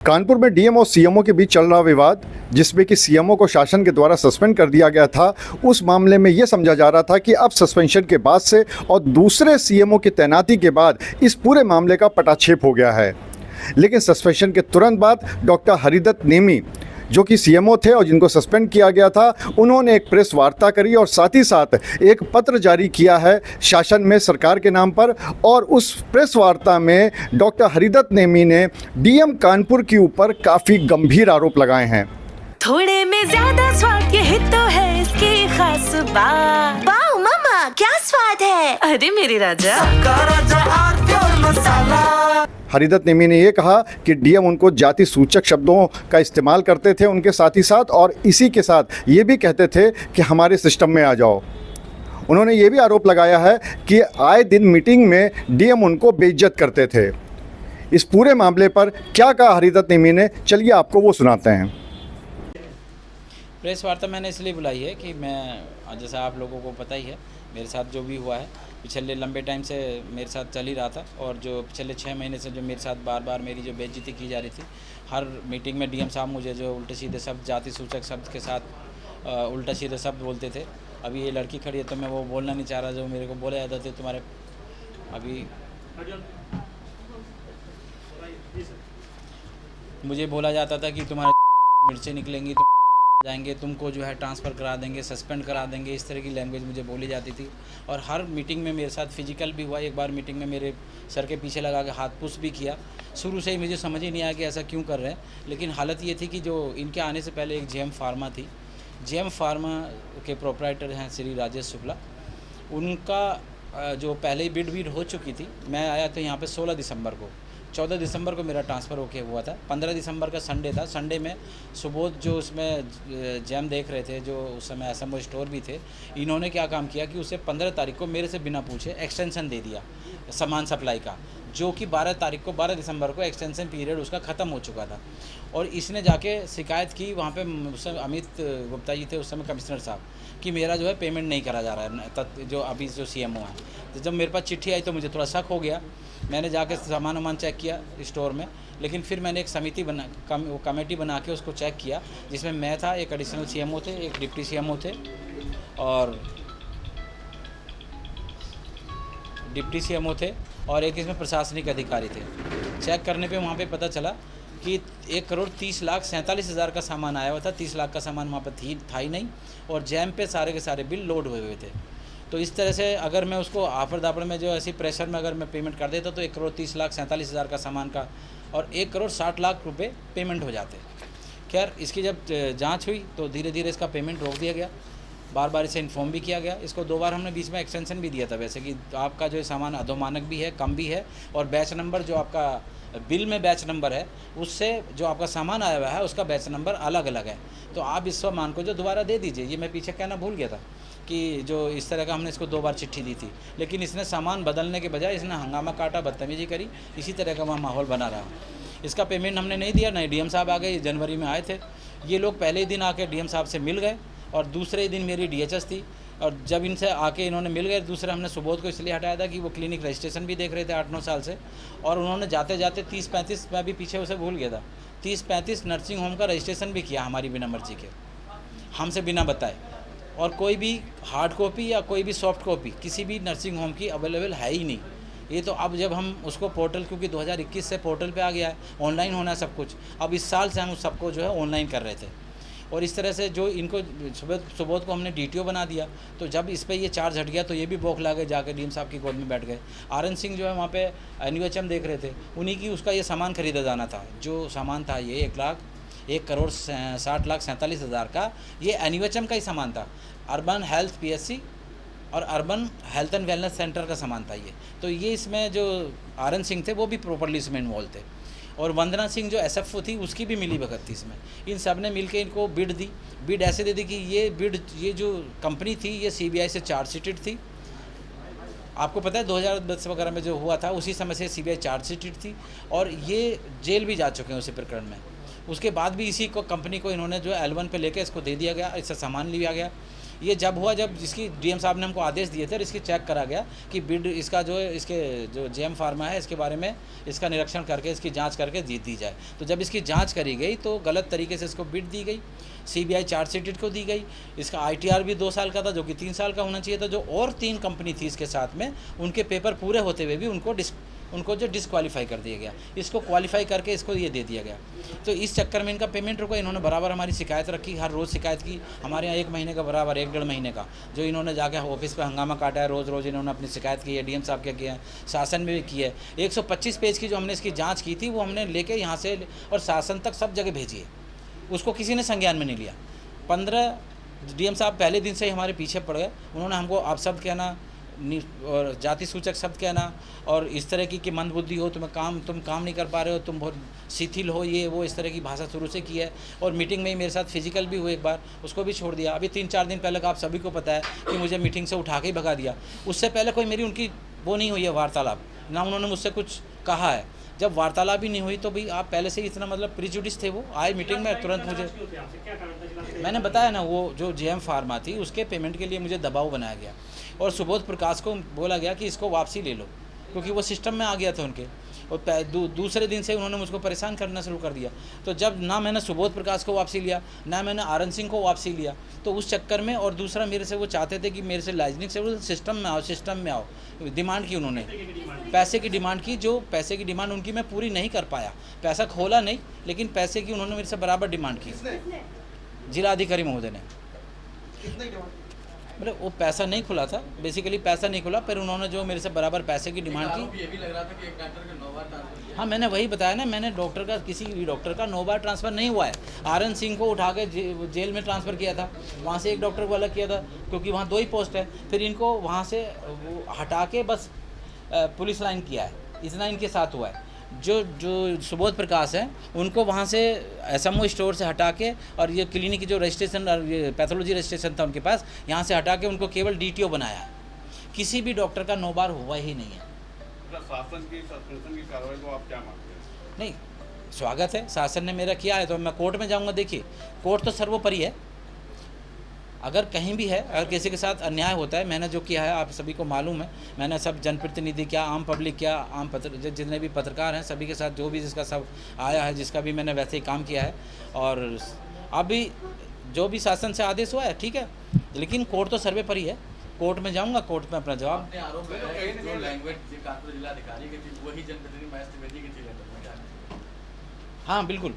कानपुर में डीएम और सीएमओ के बीच चल रहा विवाद, जिसमें कि सीएमओ को शासन के द्वारा सस्पेंड कर दिया गया था। उस मामले में ये समझा जा रहा था कि अब सस्पेंशन के बाद से और दूसरे सीएमओ की तैनाती के बाद इस पूरे मामले का पटाक्षेप हो गया है। लेकिन सस्पेंशन के तुरंत बाद डॉक्टर हरिदत्त नेमी, जो कि सीएमओ थे और जिनको सस्पेंड किया गया था, उन्होंने एक प्रेस वार्ता करी और साथ ही साथ एक पत्र जारी किया है शासन में सरकार के नाम पर। और उस प्रेस वार्ता में डॉक्टर हरिदत्त नेमी ने डीएम कानपुर के ऊपर काफ़ी गंभीर आरोप लगाए हैं। थोड़े में ज्यादा स्वाद, यही तो है इसकी खास बात। वाओ मम्मा, क्या स्वाद है। अरे मेरे राजा, हरिदत्त नेमी ने यह कहा कि डीएम उनको जाति सूचक शब्दों का इस्तेमाल करते थे उनके साथ ही साथ, और इसी के साथ ये भी कहते थे कि हमारे सिस्टम में आ जाओ। उन्होंने ये भी आरोप लगाया है कि आए दिन मीटिंग में डीएम उनको बेइज्जत करते थे। इस पूरे मामले पर क्या कहा हरिदत्त नेमी ने, चलिए आपको वो सुनाते हैं। प्रेस वार्ता मैंने इसलिए बुलाई है कि मैं, जैसा आप लोगों को पता ही है, मेरे साथ जो भी हुआ है पिछले लंबे टाइम से मेरे साथ चल ही रहा था। और जो पिछले 6 महीने से जो मेरे साथ बार बार मेरी जो बेइज्जती की जा रही थी, हर मीटिंग में डीएम साहब मुझे जो उल्टे सीधे शब्द, जाति सूचक शब्द के साथ उल्टा सीधे शब्द बोलते थे। अभी ये लड़की खड़ी है तो मैं वो बोलना नहीं चाह रहा जो मेरे को बोले जाते थे। तुम्हारे अभी मुझे बोला जाता था कि तुम्हारे मिर्चें निकलेंगी, तुम जाएंगे, तुमको जो है ट्रांसफ़र करा देंगे, सस्पेंड करा देंगे, इस तरह की लैंग्वेज मुझे बोली जाती थी। और हर मीटिंग में मेरे साथ फिजिकल भी हुआ। एक बार मीटिंग में मेरे सर के पीछे लगा के हाथ पुश भी किया। शुरू से ही मुझे समझ ही नहीं आया कि ऐसा क्यों कर रहे हैं। लेकिन हालत ये थी कि जो इनके आने से पहले एक जेएम फार्मा थी, जेएम फार्मा के प्रोप्राइटर हैं श्री राजेश शुक्ला, उनका जो पहले ही बिड हो चुकी थी। मैं आया तो यहाँ पर 16 दिसंबर को, 14 दिसंबर को मेरा ट्रांसफ़र होके हुआ था। 15 दिसंबर का संडे था। संडे में सुबोध जो उसमें जैम देख रहे थे, जो उस समय एसएमओ स्टोर भी थे, इन्होंने क्या काम किया कि उसे 15 तारीख को मेरे से बिना पूछे एक्सटेंशन दे दिया सामान सप्लाई का, जो कि 12 दिसंबर को एक्सटेंशन पीरियड उसका ख़त्म हो चुका था। और इसने जाके शिकायत की वहाँ पे, उस समय अमित गुप्ता जी थे उस समय कमिश्नर साहब, कि मेरा जो है पेमेंट नहीं करा जा रहा है, जो अभी जो सीएमओ है। तो जब मेरे पास चिट्ठी आई तो मुझे थोड़ा शक हो गया। मैंने जाके सामान वामान चेक किया स्टोर में, लेकिन फिर मैंने एक समिति कमेटी बना के उसको चेक किया, जिसमें मैं था, एक एडिशनल सीएमओ थे, एक डिप्टी सीएमओ थे और एक इसमें प्रशासनिक अधिकारी थे। चेक करने पे वहाँ पे पता चला कि 1,30,47,000 का सामान आया हुआ था। 30 लाख का सामान वहाँ पर था ही नहीं, और जैम पे सारे के सारे बिल लोड हुए थे। तो इस तरह से अगर मैं उसको आफर दाफड़ में जो ऐसी प्रेशर में अगर मैं पेमेंट कर देता तो 1,30,47,000 का सामान का और 1,60,00,000 रुपये पेमेंट हो जाते। खैर, इसकी जब जांच हुई तो धीरे धीरे इसका पेमेंट रोक दिया गया। बार बार इसे इन्फॉर्म भी किया गया। इसको 2 बार हमने बीच में एक्सटेंशन भी दिया था, वैसे कि आपका जो सामान अधोमानक भी है, कम भी है, और बैच नंबर जो आपका बिल में बैच नंबर है, उससे जो आपका सामान आया हुआ है उसका बैच नंबर अलग अलग है। तो आप इस सामान को जो दोबारा दे दीजिए। ये मैं पीछे कहना भूल गया था कि जो इस तरह का हमने इसको 2 बार चिट्ठी दी थी, लेकिन इसने सामान बदलने के बजाय इसने हंगामा काटा, बदतमीजी करी, इसी तरह का वहाँ माहौल बना रहा। इसका पेमेंट हमने नहीं दिया। नहीं, डीएम साहब आ गए, जनवरी में आए थे ये लोग। पहले ही दिन आके डीएम साहब से मिल गए, और दूसरे ही दिन मेरी डीएचएस थी। और जब इनसे आके इन्होंने मिल गए, दूसरे हमने सुबोध को इसलिए हटाया था कि वो क्लिनिक रजिस्ट्रेशन भी देख रहे थे 8-9 साल से। और उन्होंने जाते जाते 30-35, मैं भी पीछे उसे भूल गया था, 30-35 नर्सिंग होम का रजिस्ट्रेशन भी किया हमारी बिना मर्जी के, हमसे बिना बताए। और कोई भी हार्ड कॉपी या कोई भी सॉफ्ट कॉपी किसी भी नर्सिंग होम की अवेलेबल है ही नहीं। ये तो अब जब हम उसको पोर्टल, क्योंकि 2021 से पोर्टल पे आ गया है, ऑनलाइन होना है सब कुछ। अब इस साल से हम उस सबको जो है ऑनलाइन कर रहे थे। और इस तरह से जो इनको सुबोध को हमने डीटीओ बना दिया, तो जब इस पर ये चार्ज हट गया तो ये भी बौखला गए, जाकर डीएम साहब की गोद में बैठ गए। आरएन सिंह जो है वहाँ पे एनयूएचएम देख रहे थे, उन्हीं की उसका ये सामान खरीदा जाना था। जो सामान था ये 1,60,47,000 का, ये एनयूएचएम का ही सामान था। अर्बन हेल्थ पीएससी और urban health and wellness centre का सामान था ये। तो ये इसमें जो आरएन सिंह थे वो भी प्रॉपर्ली इसमें इन्वॉल्व थे, और वंदना सिंह जो एसएफओ थी उसकी भी मिली भगत थी इसमें। इन सब ने मिलकर इनको बिड दी। बिड ऐसे दे दी कि ये जो कंपनी थी ये सीबीआई से चार्जशीटेड थी। आपको पता है 2010 वगैरह में जो हुआ था उसी समय से सीबीआई चार्जशीटेड थी, और ये जेल भी जा चुके हैं उसी प्रकरण में। उसके बाद भी इसी को कंपनी को इन्होंने जो L1 पे लेकर इसको दे दिया गया, इससे सामान लिया गया। ये जब हुआ जब इसकी डीएम साहब ने हमको आदेश दिए थे और इसकी चेक करा गया कि बिड इसका जो है इसके जो जेएम फार्मा है इसके बारे में इसका निरीक्षण करके इसकी जांच करके दी जाए। तो जब इसकी जांच करी गई तो गलत तरीके से इसको बिड दी गई, सीबीआई चार्जशीट को दी गई। इसका आईटीआर भी 2 साल का था जो कि 3 साल का होना चाहिए था। जो और 3 कंपनी थी इसके साथ में, उनके पेपर पूरे होते हुए भी उनको जो डिसक्वालीफाई कर दिया गया। इसको क्वालिफाई करके इसको ये दे दिया गया। तो इस चक्कर में इनका पेमेंट रुका। इन्होंने बराबर हमारी शिकायत रखी, हर रोज़ शिकायत की। हमारे यहाँ 1 महीने का बराबर 1-1.5 महीने का जो इन्होंने जाके ऑफिस पे हंगामा काटा है, रोज़ इन्होंने अपनी शिकायत की है, डीएम साहब क्या किया है, शासन में भी की है। 125 पेज की जो हमने इसकी जाँच की थी वो हमने लेके यहाँ से और शासन तक सब जगह भेजी है, उसको किसी ने संज्ञान में नहीं लिया। 15 डीएम साहब पहले दिन से ही हमारे पीछे पड़ गए। उन्होंने हमको अपशब्द कहना और जाति सूचक शब्द कहना और इस तरह की मंदबुद्धि हो, तुम काम नहीं कर पा रहे हो, तुम बहुत शिथिल हो, ये वो इस तरह की भाषा शुरू से की है। और मीटिंग में ही मेरे साथ फिजिकल भी हुए एक बार, उसको भी छोड़ दिया। अभी 3-4 दिन पहले का आप सभी को पता है कि मुझे मीटिंग से उठा के ही भगा दिया। उससे पहले कोई मेरी उनकी वो नहीं हुई है वार्तालाप, ना उन्होंने मुझसे कुछ कहा है। जब वार्तालाप ही नहीं हुई तो भाई आप पहले से ही इतना मतलब प्रिजुडिस थे। वो आए मीटिंग में तुरंत मुझे, मैंने बताया ना, वो जो जेएम फार्मा थी उसके पेमेंट के लिए मुझे दबाव बनाया गया और सुबोध प्रकाश को बोला गया कि इसको वापसी ले लो, क्योंकि वो सिस्टम में आ गया था उनके। और दूसरे दिन से उन्होंने मुझको परेशान करना शुरू कर दिया। तो जब ना मैंने सुबोध प्रकाश को वापसी लिया, ना मैंने आरन सिंह को वापसी लिया, तो उस चक्कर में और दूसरा मेरे से वो चाहते थे कि मेरे से लाइजनिक से वो सिस्टम में आओ। डिमांड की उन्होंने, पैसे की डिमांड की। जो पैसे की डिमांड उनकी मैं पूरी नहीं कर पाया। पैसा खोला नहीं, लेकिन पैसे की उन्होंने मेरे से बराबर डिमांड की। जिलाधिकारी महोदय ने, मतलब वो पैसा नहीं खुला था, बेसिकली पैसा नहीं खुला, पर उन्होंने जो मेरे से बराबर पैसे की डिमांड की। ये भी लग रहा था कि एक डॉक्टर का 9 बार ट्रांसफर। हाँ, मैंने वही बताया ना, मैंने डॉक्टर का किसी भी डॉक्टर का 9 बार ट्रांसफ़र नहीं हुआ है। आरन सिंह को उठा के जेल में ट्रांसफ़र किया था, वहाँ से एक डॉक्टर को अलग किया था क्योंकि वहाँ 2 ही पोस्ट है। फिर इनको वहाँ से हटा के बस पुलिस लाइन किया है, इतना इनके साथ हुआ है। जो सुबोध प्रकाश हैं उनको वहाँ से एसएमओ स्टोर से हटा के और ये क्लिनिक की जो रजिस्ट्रेशन और ये पैथोलॉजी रजिस्ट्रेशन था उनके पास, यहाँ से हटा के उनको केवल डीटीओ बनाया है। किसी भी डॉक्टर का 9 बार हुआ ही नहीं है। शासन की सस्पेंशन की कार्रवाई को आप क्या मानते हैं? नहीं, स्वागत है, शासन ने मेरा किया है तो मैं कोर्ट में जाऊँगा। देखिए, कोर्ट तो सर्वोपरि है। अगर कहीं भी है, अगर किसी के साथ अन्याय होता है, मैंने जो किया है आप सभी को मालूम है। मैंने सब जनप्रतिनिधि क्या, आम पब्लिक क्या, जितने भी पत्रकार हैं सभी के साथ जो भी जिसका सब आया है, जिसका भी मैंने वैसे ही काम किया है। और अभी जो भी शासन से आदेश हुआ है ठीक है, लेकिन कोर्ट तो सर्वोपरि है। कोर्ट में जाऊंगा, कोर्ट में अपना जवाब। अपने आरोप लगाया कि जो लैंग्वेज कानपुर जिलाधिकारी की थी वही जनप्रतिनिधि महेश त्रिवेदी की थी लेटर में जाके। हाँ बिल्कुल,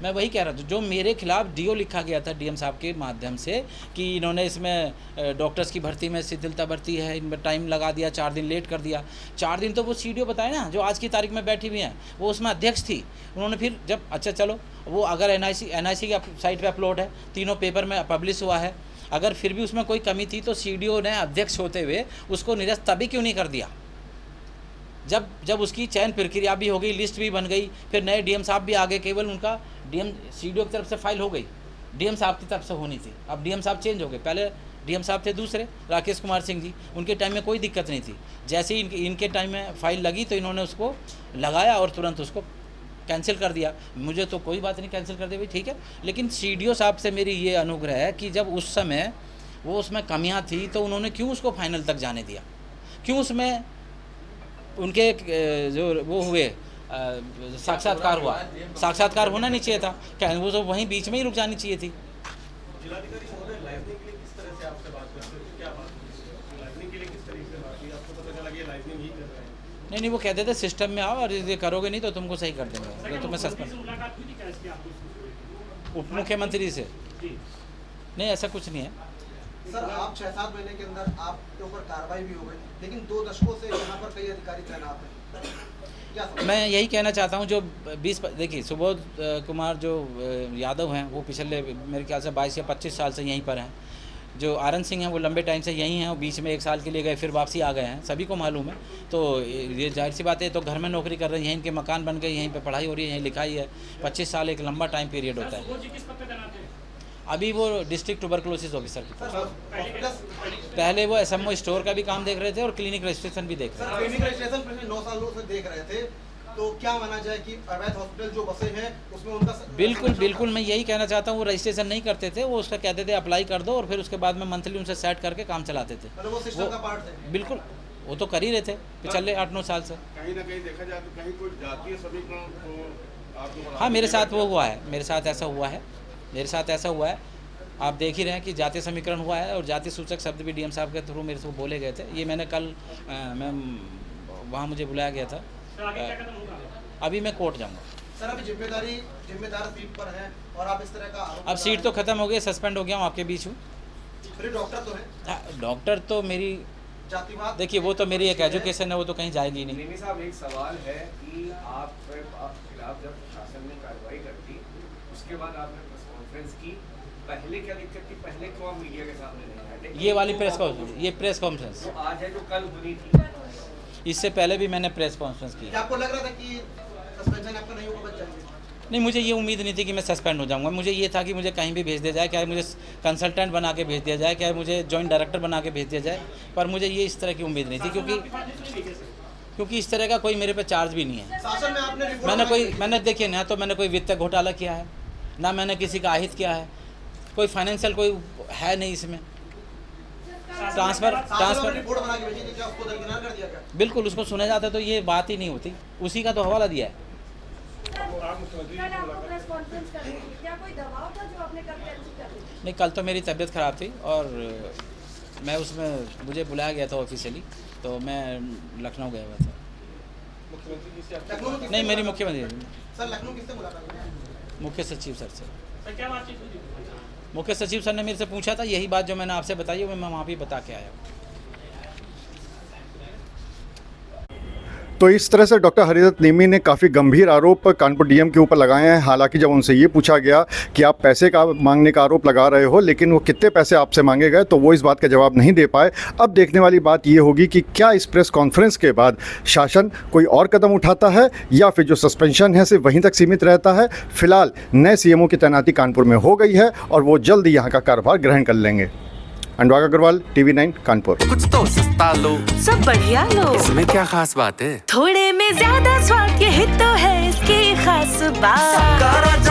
मैं वही कह रहा था। जो मेरे खिलाफ डीओ लिखा गया था डीएम साहब के माध्यम से कि इन्होंने इसमें डॉक्टर्स की भर्ती में शिथिलता बरती है, इनमें टाइम लगा दिया, 4 दिन लेट कर दिया। 4 दिन तो वो सीडीओ बताए ना, जो आज की तारीख में बैठी हुई हैं, वो उसमें अध्यक्ष थी। उन्होंने फिर जब अच्छा चलो वो अगर एनआईसी की साइट पर अपलोड है, तीनों पेपर में पब्लिश हुआ है, अगर फिर भी उसमें कोई कमी थी तो सीडीओ ने अध्यक्ष होते हुए उसको निरस्त तभी क्यों नहीं कर दिया जब उसकी चयन प्रक्रिया भी हो गई, लिस्ट भी बन गई, फिर नए डीएम साहब भी आ गए। केवल उनका डीएम सीडीओ की तरफ से फाइल हो गई, डीएम साहब की तरफ से होनी थी। अब डीएम साहब चेंज हो गए, पहले डीएम साहब थे दूसरे राकेश कुमार सिंह जी, उनके टाइम में कोई दिक्कत नहीं थी। जैसे ही इनके टाइम में फाइल लगी तो इन्होंने उसको लगाया और तुरंत उसको कैंसिल कर दिया। मुझे तो कोई बात नहीं, कैंसिल कर दे भाई ठीक है, लेकिन सीडीओ साहब से मेरी ये अनुग्रह है कि जब उस समय वो उसमें कमियां थी तो उन्होंने क्यों उसको फाइनल तक जाने दिया, क्यों उसमें उनके जो वो हुए साक्षात्कार हुआ, साक्षात्कार होना नहीं चाहिए था, क्या वो तो वहीं बीच में ही रुक जानी चाहिए थी। जिलाधिकारी महोदय लाइजनिंग के लिए किस तरह से आपसे बात करते हैं, क्या बात है लाइजनिंग के लिए किस तरीके से बात की? आपको पता चला कि ये लाइजनिंग ही कर रहे हैं? नहीं, वो कहते थे सिस्टम में आओ और ये करोगे नहीं तो तुमको सही कर देंगे, तुम्हें सस्पेंड। उप मुख्यमंत्री से नहीं, ऐसा कुछ नहीं है सर। आप 6-7 महीने के अंदर आपके ऊपर कार्रवाई भी हो गई, लेकिन 2 दशकों से यहाँ पर कई अधिकारी तैनात हैं, क्या समझ? मैं यही कहना चाहता हूँ, जो 20 देखिए सुबोध कुमार जो यादव हैं वो पिछले मेरे ख्याल से 22 या 25 साल से यहीं पर हैं। जो आरन सिंह हैं वो लंबे टाइम से यहीं हैं और बीच में 1 साल के लिए गए, फिर वापसी आ गए हैं, सभी को मालूम है। तो ये जाहिर सी बात है, तो घर में नौकरी कर रहे हैं, यहीं इनके मकान बन गए, यहीं पे पढ़ाई हो रही है, यहीं लिखाई है। 25 साल एक लंबा टाइम पीरियड होता है। अभी वो डिस्ट्रिक्ट ट्यूबरकुलोसिस ऑफिसर की पहले वो एसएमओ स्टोर का भी काम देख रहे थे और क्लिनिक रजिस्ट्रेशन भी देख रहे थे। क्लिनिक रजिस्ट्रेशन पिछले 9 सालों से देख रहे थे, तो क्या माना जाए कि अवैध हॉस्पिटल जो बसे हैं उसमें उनका बिल्कुल मैं यही कहना चाहता हूँ, वो रजिस्ट्रेशन नहीं करते थे, वो उसका कहते थे अप्लाई कर दो और फिर उसके बाद में मंथली उनसे सेट करके काम चलाते थे। मतलब वो सिस्टम का पार्ट थे। बिल्कुल, वो तो कर ही रहे थे पिछले 8-9 साल से। कहीं ना कहीं देखा जाए तो कहीं कोई जातीय समीकरण को आपको हाँ, मेरे साथ वो हुआ है, मेरे साथ ऐसा हुआ है। आप देख ही रहे हैं कि जातीय समीकरण हुआ है और जातीय सूचक शब्द भी डीएम साहब के थ्रू मेरे से बोले गए थे। ये मैंने कल मैं वहाँ मुझे बुलाया गया था, अभी मैं कोर्ट जाऊँगा। सर अभी जिम्मेदार सीट पर है और आप इस तरह का आरोप अब सीट तो ख़त्म हो गई, सस्पेंड हो गया हूँ, आपके बीच हूँ। फिर डॉक्टर तो है, डॉक्टर तो मेरी जातिवाद देखिए, वो तो मेरी एक एजुकेशन है, वो तो कहीं जाएगी ही नहीं। निमी साहब, एक सवाल है कि आप खिलाफ जब शासन ने कार्रवाई कर दी उसके बाद आपने प्रेस कॉन्फ्रेंस की, पहले क्या दिक्कत थी, पहले क्यों आप मीडिया के सामने नहीं आए? ये वाली प्रेस कॉन्फ्रेंस तो आज है जो कल हुई थी, इससे पहले भी मैंने प्रेस कॉन्फ्रेंस की। क्या आपको लग रहा था कि सस्पेंशन आपका नहीं होगा, बच जाएंगे? नहीं, मुझे ये उम्मीद नहीं थी कि मैं सस्पेंड हो जाऊंगा। मुझे ये था कि मुझे कहीं भी भेज दिया जाए, चाहे मुझे कंसल्टेंट बना के भेज दिया जाए, चाहे मुझे जॉइंट डायरेक्टर बना के भेज दिया जाए, पर मुझे ये इस तरह की उम्मीद नहीं थी, क्योंकि इस तरह का कोई मेरे पे चार्ज भी नहीं है। शासन में आपने रिपोर्ट मैंने देखिए ना, तो मैंने कोई वित्त घोटाला किया है ना, मैंने किसी का आहित किया है, कोई फाइनेंशियल कोई है नहीं इसमें। ट्रांसफ़र रिपोर्ट बना के भेजी थी, क्या उसको दरकिनार कर दिया क्या? बिल्कुल, उसको सुना जाता तो ये बात ही नहीं होती, उसी का तो हवाला दिया है। नहीं, कल तो मेरी तबीयत ख़राब थी और मैं उसमें मुझे बुलाया गया था ऑफिशियली, तो मैं लखनऊ गया हुआ था। लखनऊ में नहीं, मेरी मुख्यमंत्री सर लखनऊ किससे मुलाकात हुई? मुख्य सचिव सर से। मुख्य सचिव सर ने मेरे से पूछा था यही बात जो मैंने आपसे बताई है, मैं वहाँ भी बता के आया हूँ। तो इस तरह से डॉक्टर हरिदत्त नेमी ने काफ़ी गंभीर आरोप कानपुर डीएम के ऊपर लगाए हैं। हालांकि जब उनसे ये पूछा गया कि आप पैसे का मांगने का आरोप लगा रहे हो, लेकिन वो कितने पैसे आपसे मांगे गए, तो वो इस बात का जवाब नहीं दे पाए। अब देखने वाली बात ये होगी कि क्या इस प्रेस कॉन्फ्रेंस के बाद शासन कोई और कदम उठाता है या फिर जो सस्पेंशन है सिर्फ वहीं तक सीमित रहता है। फिलहाल नए सीएमओ की तैनाती कानपुर में हो गई है और वो जल्द यहाँ का कार्यभार ग्रहण कर लेंगे। अनुराग अग्रवाल, TV9 कानपुर। कुछ तो सस्ता लो, सब बढ़िया लो, इसमें क्या खास बात है? थोड़े में ज्यादा स्वाद, यही तो है इसकी खास बात।